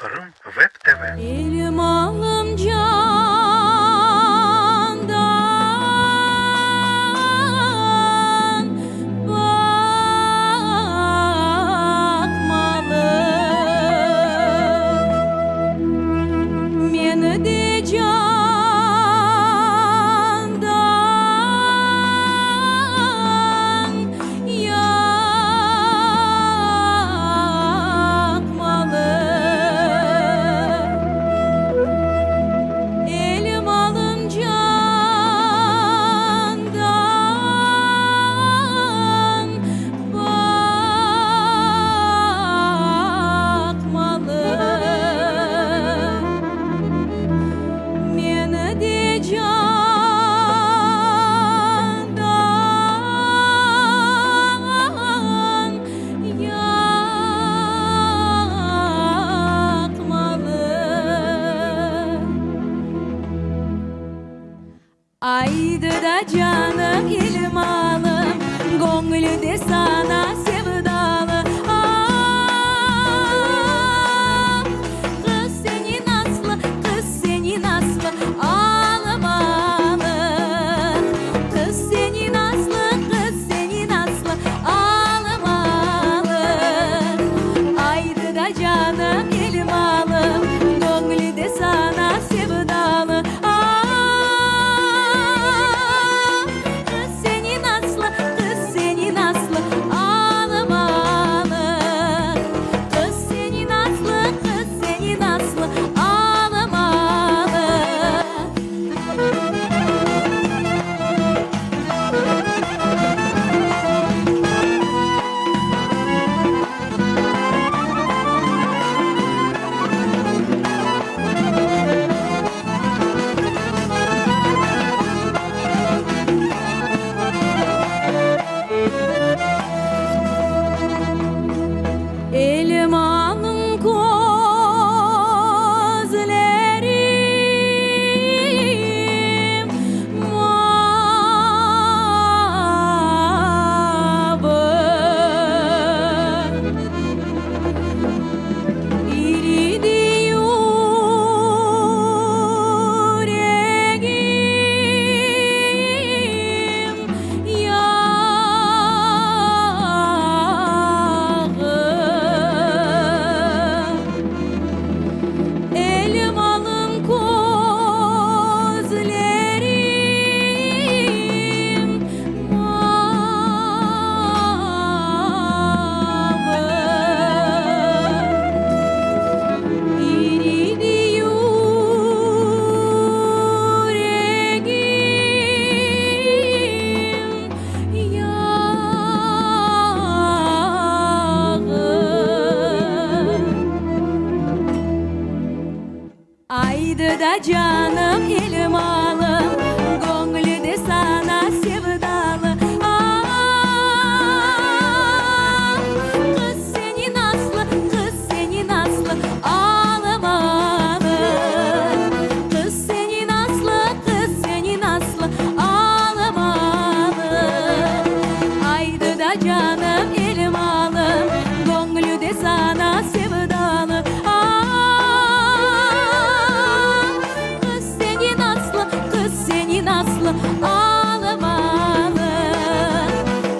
Kırım Web TV. Elim alım candan bakmalı. Meni de candan yakmalı. Elim alım candan bakmalı. Meni de candan yakmalı. Aydı da canım elim alım, gönlü de sana sevdalı. Ah, kız senin aslı, kız senin aslı ağlamalı. Kız senin aslı, kız senin aslı ağlamalı. Aydı da canım elim alım, gönlü de sana sevdalı. Kız senin aslı, kız senin aslı ağlamalı. Kız senin aslı, kız senin aslı ağlamalı. Elim alım gözlerim mavi. İridi yüreğim yağı. Elim alım gözlerim mavi. İridi yüreğim yağı. Aydı da canım elim alım, gönlü de sana sevdalı. Ah, kız senin aslı, kız senin aslı ağlamalı. Kız senin aslı, kız senin aslı ağlamalı. Aydı da canım elim alım, gönlü de sana sevdalı. Kız senin aslı, kız senin aslı ağlamalı.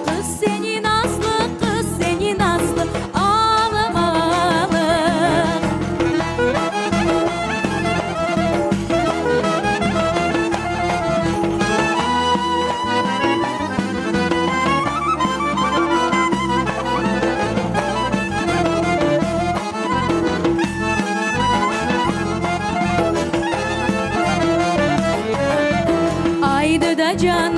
Kız senin aslı, kız senin aslı ağlamalı. Aydı da canım